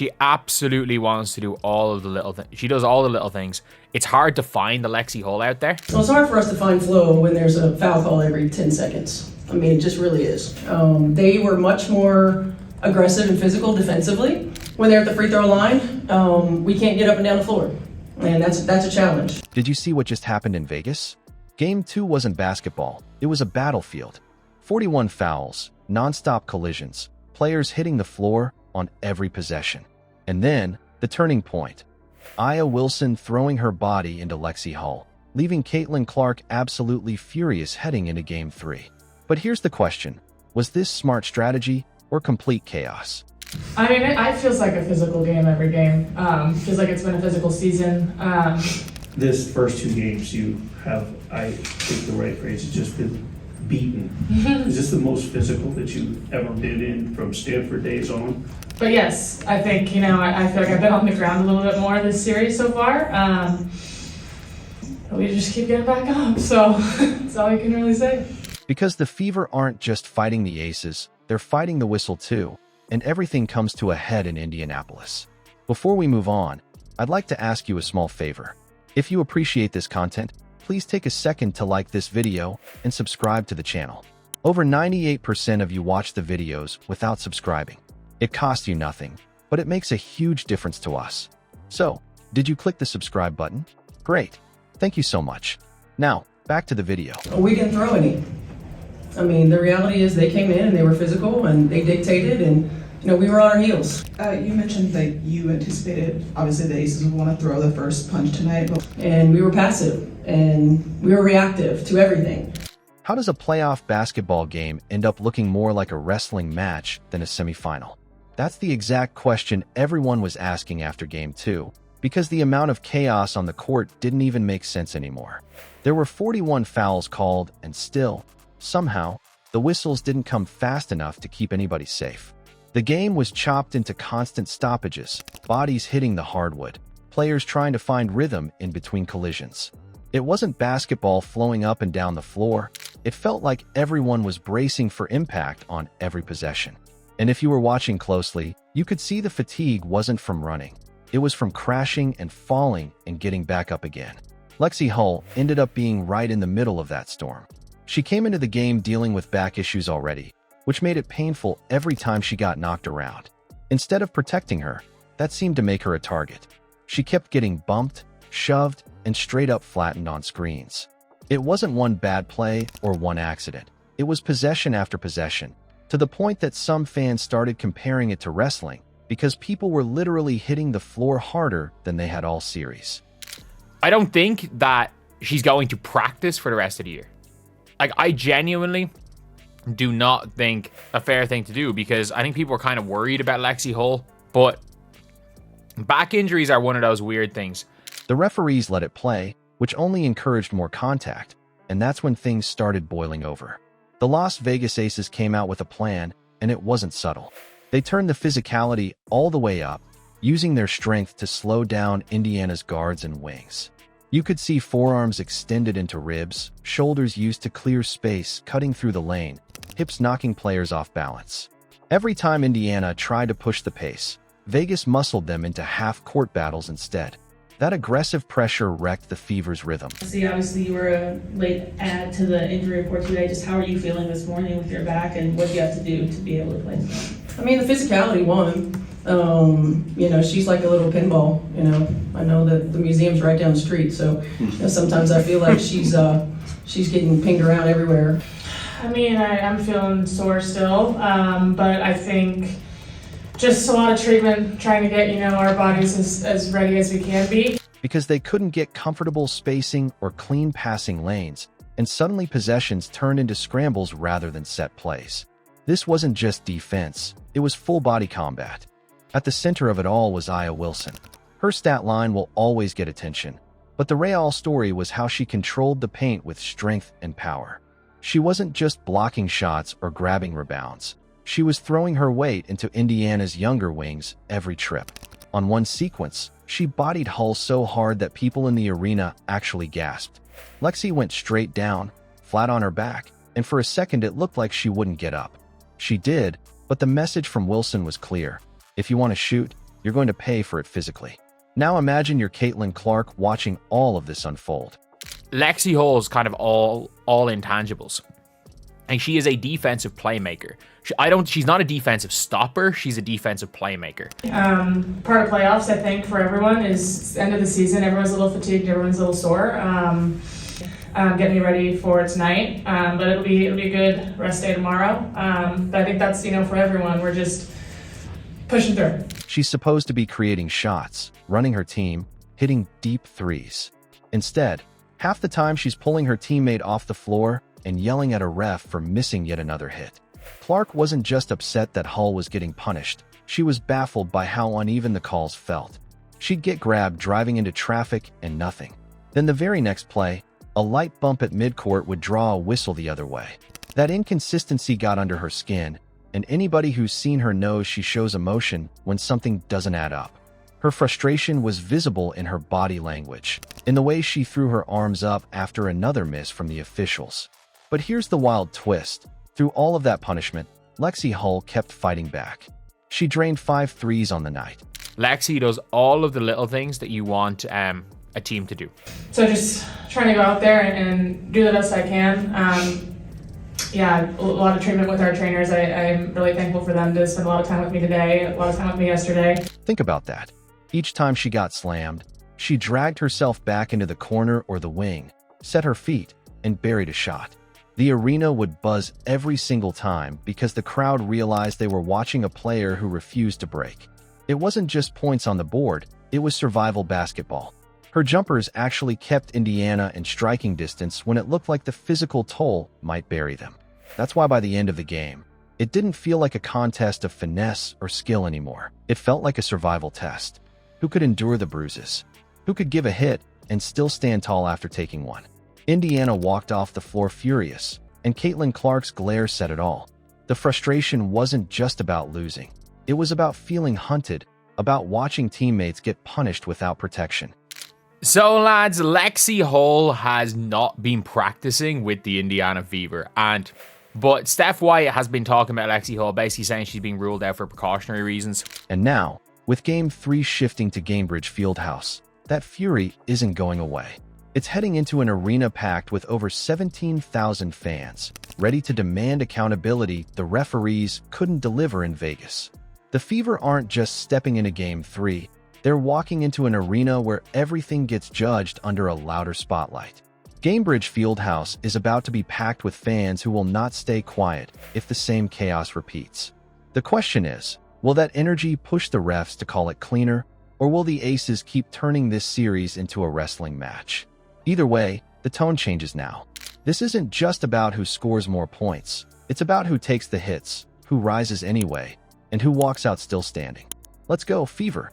She absolutely wants to do all of the little things. She does all the little things. It's hard to find the Lexi Hull out there. Well, it's hard for us to find flow when there's a foul call every 10 seconds. I mean, it just really is. They were much more aggressive and physical defensively. When they're at the free throw line, we can't get up and down the floor. And that's a challenge. Did you see what just happened in Vegas? Game 2 wasn't basketball. It was a battlefield. 41 fouls, non-stop collisions, players hitting the floor on every possession. And then, the turning point. Aya Wilson throwing her body into Lexi Hull, leaving Caitlin Clark absolutely furious heading into Game 3. But here's the question. Was this smart strategy or complete chaos? I mean, it feels like a physical game every game. Feels like it's been a physical season. This first 2 games you have, I think the right phrase is just been beaten. Is this the most physical that you've ever been in from Stanford days on? But yes, I think, I feel like I've been on the ground a little bit more this series so far. We just keep getting back up, so that's all you can really say. Because the Fever aren't just fighting the Aces, they're fighting the whistle too, and everything comes to a head in Indianapolis. Before we move on, I'd like to ask you a small favor. If you appreciate this content, please take a second to like this video and subscribe to the channel. Over 98% of you watch the videos without subscribing. It costs you nothing, but it makes a huge difference to us. So, did you click the subscribe button? Great. Thank you so much. Now, back to the video. We didn't throw any. I mean, the reality is they came in and they were physical and they dictated and, we were on our heels. You mentioned that you anticipated, obviously, the Aces would want to throw the first punch tonight. And we were passive and we were reactive to everything. How does a playoff basketball game end up looking more like a wrestling match than a semifinal? That's the exact question everyone was asking after Game 2, because the amount of chaos on the court didn't even make sense anymore. There were 41 fouls called, and still, somehow, the whistles didn't come fast enough to keep anybody safe. The game was chopped into constant stoppages, bodies hitting the hardwood, players trying to find rhythm in between collisions. It wasn't basketball flowing up and down the floor. It felt like everyone was bracing for impact on every possession. And if you were watching closely, you could see the fatigue wasn't from running. It was from crashing and falling and getting back up again. Lexi Hull ended up being right in the middle of that storm. She came into the game dealing with back issues already, which made it painful every time she got knocked around. Instead of protecting her, that seemed to make her a target. She kept getting bumped, shoved, and straight up flattened on screens. It wasn't one bad play or one accident. It was possession after possession, to the point that some fans started comparing it to wrestling because people were literally hitting the floor harder than they had all series. I don't think that she's going to practice for the rest of the year. Like, I genuinely do not think a fair thing to do, because I think people are kind of worried about Lexi Hull, but back injuries are one of those weird things. The referees let it play, which only encouraged more contact, and that's when things started boiling over. The Las Vegas Aces came out with a plan, and it wasn't subtle. They turned the physicality all the way up, using their strength to slow down Indiana's guards and wings. You could see forearms extended into ribs, shoulders used to clear space cutting through the lane, hips knocking players off balance. Every time Indiana tried to push the pace, Vegas muscled them into half-court battles instead. That aggressive pressure wrecked the Fever's rhythm. See, obviously you were a late add to the injury report today. Just how are you feeling this morning with your back, and what do you have to do to be able to play? I mean, the physicality won. She's like a little pinball. I know that the museum's right down the street, so sometimes I feel like she's getting pinged around everywhere. I mean, I'm feeling sore still, but I think just a lot of treatment, trying to get, our bodies as ready as we can be. Because they couldn't get comfortable spacing or clean passing lanes, and suddenly possessions turned into scrambles rather than set plays. This wasn't just defense, it was full-body combat. At the center of it all was Aya Wilson. Her stat line will always get attention, but the Real story was how she controlled the paint with strength and power. She wasn't just blocking shots or grabbing rebounds. She was throwing her weight into Indiana's younger wings every trip. On one sequence, she bodied Hull so hard that people in the arena actually gasped. Lexi went straight down, flat on her back, and for a second it looked like she wouldn't get up. She did, but the message from Wilson was clear. If you want to shoot, you're going to pay for it physically. Now imagine you're Caitlin Clark watching all of this unfold. Lexi Hull is kind of all intangibles. And she is a defensive playmaker. She's not a defensive stopper. She's a defensive playmaker. Part of playoffs, I think, for everyone is end of the season. Everyone's a little fatigued. Everyone's a little sore. Getting me ready for tonight. But it'll be a good rest day tomorrow. But I think that's, for everyone. We're just pushing through. She's supposed to be creating shots, running her team, hitting deep threes. Instead, half the time she's pulling her teammate off the floor and yelling at a ref for missing yet another hit. Clark wasn't just upset that Hull was getting punished. She was baffled by how uneven the calls felt. She'd get grabbed driving into traffic and nothing. Then the very next play, a light bump at midcourt would draw a whistle the other way. That inconsistency got under her skin, and anybody who's seen her knows she shows emotion when something doesn't add up. Her frustration was visible in her body language, in the way she threw her arms up after another miss from the officials. But here's the wild twist. Through all of that punishment, Lexi Hull kept fighting back. She drained 5 threes on the night. Lexi does all of the little things that you want a team to do. So just trying to go out there and do the best I can. A lot of treatment with our trainers. I'm really thankful for them to spend a lot of time with me today, a lot of time with me yesterday. Think about that. Each time she got slammed, she dragged herself back into the corner or the wing, set her feet, and buried a shot. The arena would buzz every single time because the crowd realized they were watching a player who refused to break. It wasn't just points on the board, it was survival basketball. Her jumpers actually kept Indiana in striking distance when it looked like the physical toll might bury them. That's why by the end of the game, it didn't feel like a contest of finesse or skill anymore. It felt like a survival test. Who could endure the bruises? Who could give a hit and still stand tall after taking one? Indiana walked off the floor furious, and Caitlin Clark's glare said it all. The frustration wasn't just about losing. It was about feeling hunted, about watching teammates get punished without protection. So lads, Lexi Hull has not been practicing with the Indiana Fever, but Steph Wyatt has been talking about Lexi Hull, basically saying she's being ruled out for precautionary reasons. And now, with Game 3 shifting to Gainbridge Fieldhouse, that fury isn't going away. It's heading into an arena packed with over 17,000 fans, ready to demand accountability the referees couldn't deliver in Vegas. The Fever aren't just stepping into Game 3, they're walking into an arena where everything gets judged under a louder spotlight. Gainbridge Fieldhouse is about to be packed with fans who will not stay quiet if the same chaos repeats. The question is, will that energy push the refs to call it cleaner, or will the Aces keep turning this series into a wrestling match? Either way, the tone changes now. This isn't just about who scores more points. It's about who takes the hits, who rises anyway, and who walks out still standing. Let's go, Fever!